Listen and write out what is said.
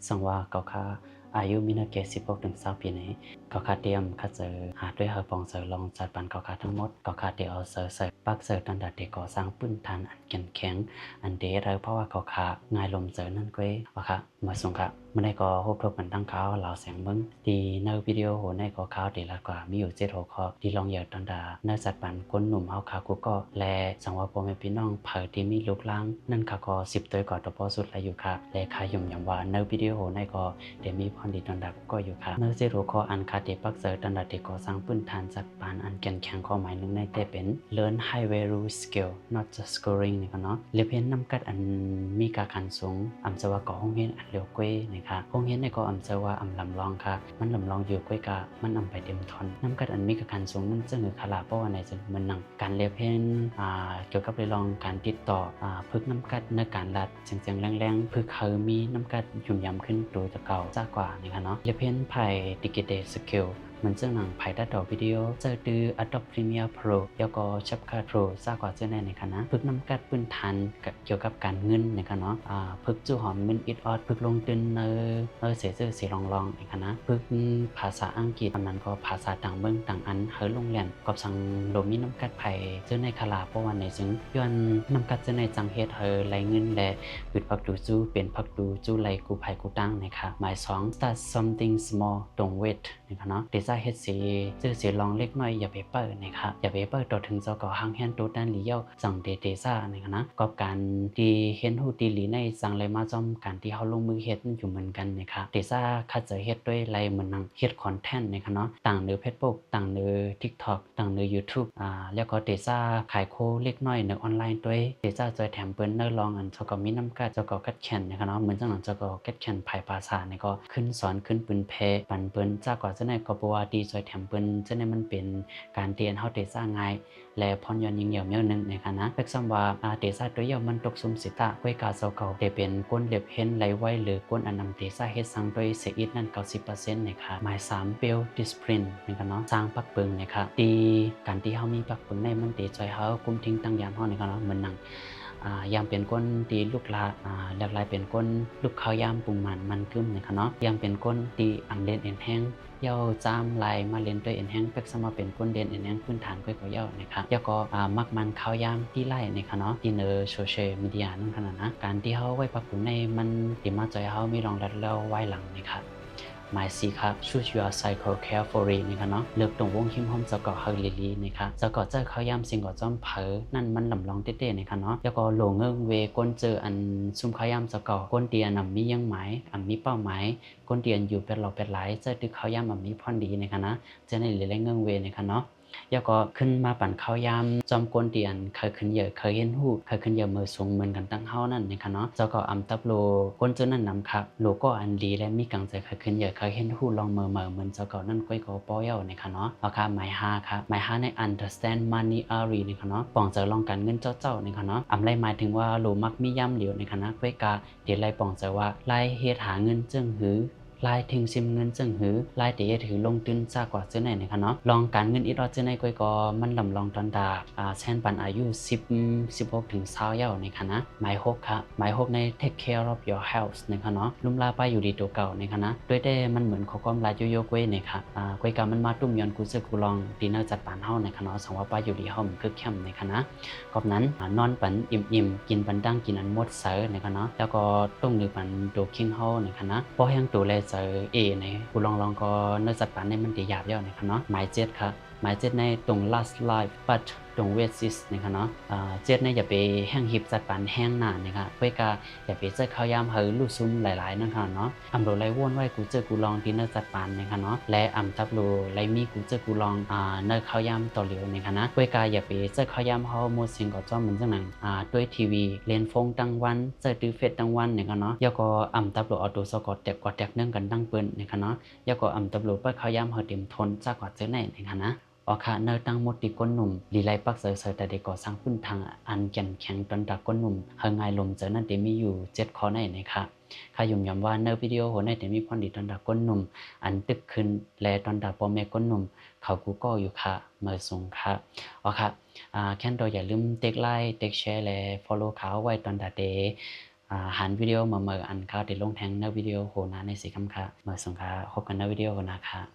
สังว่าเขาค่าอายุมีนาเก16ถึง20ปีนี้เขาค่าเตรียมค่าเจอหาด้วยหาปองเสอลองจัดปันเขาค่าทั้งหมดเขาค่าเดียวเอาเสอใส่ปักเสอตันดัดเด็กก่อสร้างปื้นฐานอันแข็งอันเดเราเพราะว่าเขาค่าง่ายลมเจอนั่นก็ว่าค่ะมาส่งค่ะไม่ได้ก็พบทบกันตั้งเขาเหล่าแสงมึงดีในวิดีโอโหในก็เขาดีละกว่ามีอยู่7หัวข้อที่ลองอยากตันดาในจัดปันก้นหนุ่มเฮาขากูก็แลสังว่าพ่อแม่พี่น้องเผยที่มีลูกล้างนั่นค่ะก็10ตัวก่อนตัวพอสุดและอยู่ค่ะและค่ะยุ่มยำว่าในวิดีโอในก็เดี๋ยวมีพรดีตันดาก็อยู่ค่ะใน7หัวข้ออันคาเดปักเสอตันดาเด็กก่อสร้างพื้นฐานจัดปันอันแข็งข้อหมายหนึ่งในแต่เป็น learn high value skill not just scoring นี่ก็เนาะเรียนเพียนนำกัดอันมีการขันสูงอำจะว่าก่อห้องเรียนอันเร็วกว่านะคะห้องเรียนในก็อำจะว่าอำลำลองค่ะมันลำลองอยู่กว่ากะมันอำไปเต็มทนนำกัดอันมีการขันสูงนั่นจึงคือคาราเพราะว่าในจึงมันนั่งการเรียนเพียนเกี่ยวกับเรื่องลองการติดต่อพึกน้ำกัดในการรัดเสียงแรงๆพึกเขามีน้ำกัดยุ่มยำขึ้นโดยจะเก่าจ้ากว่านะคะเนาะเรียนเพียนไพ่ดิจิทัลสกิลมันจึงหนังไพ่ตัดต่อวิดีโอเจอดื้อ Adobe Premiere Pro แล้วก็ CapCut Pro ซากว่าเจ้าแน่ในคณะฝึกนำกัดพื้นฐานเกี่ยวกับการเงินในคณะฝึกจู่หอมเงินอิดออดฝึกลงทุนเสียซื้อเสียลองในคณะฝึกภาษาอังกฤษตำนั้นก็ภาษาต่างเมืองต่างอันเฮอโรงเรียนกับสังโดมีน้ำกัดไพ่เจ้าในคลาเพราะว่าในจึงย้อนน้ำกัดเจ้าในจังเฮ็ดเฮอไหลเงินและปิดพักดูจู้เป็นพักดูจู้ไหลกูไผ่กูตั้งนะคะหมาย2 start something small don't wait ในคณะจะเฮ็ดซื้อเสียลองเล็กน้อยอย่าไปเปิดนะครับอย่าไปเปิดต่อถึงเจ้าก่อห้างแฮนตัวด้านหลีเย้าจังเดซ่านะครับนะกับการที่เห็นหูดีหลีในจังเลยมาจอมการที่เขาลงมือเฮ็ดอยู่เหมือนกันนะครับเดซ่าคัดจะเฮ็ดด้วยไรเหมือนนังเฮ็ดคอนเทนต์นะครับเนาะต่างใน Facebook ต่างใน TikTok ต่างใน YouTube แล้วก็เดซ่าขายโคเล็กน้อยในออนไลน์ด้วยเดซ่าจอยแถมเปิ้นเนอลองอันเจ้าก็มีน้ำกัดเจ้าก็กัดแขนนะครับเนาะเหมือนจังหลังเจ้าก็กัดแขนภายภาษาเนี่ยก็ขึ้นสอนขึ้นปืนเพปันเปิ้นจากว่าจะในก็บ่ว่าดีจอยแถมเปิ้นจะในมันเป็นการเรียนเฮาเตซ่าง่ายและพรยอนยิงเหยี่ยวเมียวนึงในคณะเป็กซ้ำว่าเตซ่าตัวเหี่ยวมันตกซุมสิตะก้วยกาเซาเก่าได้เป็นก้นเล็บเห็นไหลไว้หรือก้นอันนำเตซ่าเฮ็ดสังโดยเสียอิดนั่น 90% นะคะหมาย3 build discipline นะคะเนาะสร้างปักเปิงนะคะดีการที่เฮามีปักเปิงในมันเตจอยเฮากุมทิ้งตั้งยามเฮานะคะเนาะเหมือนหนังยามเป็นก้นตีลูกลาหลากหลายเป็นก้นลูกข้าวยามปุ่มมันกึ้มนะคะเนาะยามเป็นก้นตีอันเล่นเอ็นแห้งเย้าจามลายมาเล่นด้วยเอ็นแห้งเป็กสมาเป็นก้นเด่นเอ็นแห้งพื้นฐานก้อยก็เย้านะคะแล้วก็มักมันข้าวยามที่ไล่นะคะเนาะที่เนอโซเชียลมีเดียนั่นขนาดนะการที่เฮาไว้ปักปุ่มในมันติมาจอยเฮามีรองรัดแล้วไว้หลังนะคะหมาย4ครับ choose your cycle carefully นะคะเนาะเลือกตรงวงคิมห้อมจะก่อเฮลีลีนะคะจะก่อเจอเขายามสิ่งก่อจอมเผอนั่นมันลำลองเต้ๆนะคะเนาะแล้วก็โหลงเงิงเวก้นเจออันซุ่มเขายามจะก่อก้นเตียนมียังหมายมีเป้าหมายก้นเตียนอยู่เป็นหลอกเป็นหลายเจอตึกเขายามมีพรดีนะคะนะจะในหรือเงิงเวนะคะเนาะแล้วก็ขึ้นมาปั่นข้าวยามจอมกวนเตียนเคยขึ้นเยอะเคยเห็นหูเคยขึ้นเยอะมือสูงเหมือนกันตั้งเฮานั่นนะคะเนาะเจ้าก็ตับโลกวนเจ้านั่นนำครับโลก็อันดีและมีกังใจเคยขึ้นเยอะเคยเห็นหูลองเหมือนเจ้าก็นั่นก้อยก็ป้อยเอานะคะเนาะเอาค่ะหมาย5ครับหมาย5ใน understand money ari นะคะเนาะปองจะลองการเงินเจ้านะคะเนาะไรหมายถึงว่าโลมักมีย่ำเหลียวนะคะนะก้อยกาเดี๋ยวไรปองจะว่าไล่เฮ็ดหาเงินจึงหือลายถึงซิมเงินจึงหือลายเตะถือลงทุนซากว่าเจ้าไหนนะคะเนาะลองการเงินอีรอดเจ้าไหนก้อยก็มันลำลองตอนดาแซนปันอายุ16ถึง20เย้านะคะนะหมาย6ครับหมาย6ใน take care of your health นะคะเนาะลุ่มลาไปอยู่ดีตัวเก่านะคะนะด้วยแต่มันเหมือนข้อความลายโยกเว้นะคะก้อยกามันมาตุ้มยอนกูซึกกูลองดีเนอร์จัดปานเฮานะคะเนาะสังว่าไปอยู่ดีเฮามันคือเข้มนะคะนะกอบนั้นนอนปันอิ่มกินปันดังกินอันหมดเสือนะคะเนาะแล้วก็ต้องนึกปันโดคิงเฮานะคะนะพอแห้งตัวแลเจอในกูลองก็เนื้อจัดปานในมันตีหยาบเยอะนะคะเนาะหมาย7ครับหมาย7ในตรง last life but ตรง wait is นะคะเนาะ7ในอย่าไปแห้งหิบจัดปานแห้งนานนะคะเพื่อกาอย่าไปเจอข้าวยามเฮอลู่ซุ่มหลายๆนะคะเนาะโดไรว่นไว้กูเจอกูลองที่เนื้อจัดปานนะคะเนาะและทับโลไรมีกูเจอกูลองเนื้อข้าวยามต่อเหลียวนะคะนะเพื่อกาอย่าไปเจอข้าวยามเฮาโมสิงก็จ้อมเหมือนจังหนังด้วยทีวีเล่นฟงตั้งวันเจอตื้อเฟซตั้งวันนะคะเนาะแล้วก็ทับโลเอาตัวสกอตแตกกว่าแตกเนื่องกันตั้งเปิ้นนะคะเนาะแล้วก็ทับโลเพื่อข้าวยามเฮาเต็มทนจากกว่าเจอไหนนะคะนะออกค่ะเนอตั้งหมดตีก้นหนุ่มลีไลปักเสยแต่เด็กก่อสร้างพื้นทางอันแก่นแข็งตอนดักก้นหนุ่มเฮงไงลมเจอนั่นเตมีอยู่7ข้อในนะคะข้ายุ่มยำว่าเนอวิดีโอโหในเตมีพรดีตอนดักก้นหนุ่มอันตึกขึ้นและตอนดักปอมแม่ก้นหนุ่มเขากูก็อยู่ค่ะเมื่อสูงค่ะออกค่ะแค่นโดยอย่าลืมเต็กไลค์เต็กแชร์และ follow เขาไว้ตอนดักเด หันวิดีโอมาเมื่ออันเขาได้ลงแทงในวิดีโอโหนาในสีคำค่ะเมื่อสงค่ะพบกันในวิดีโอหนาค่ะ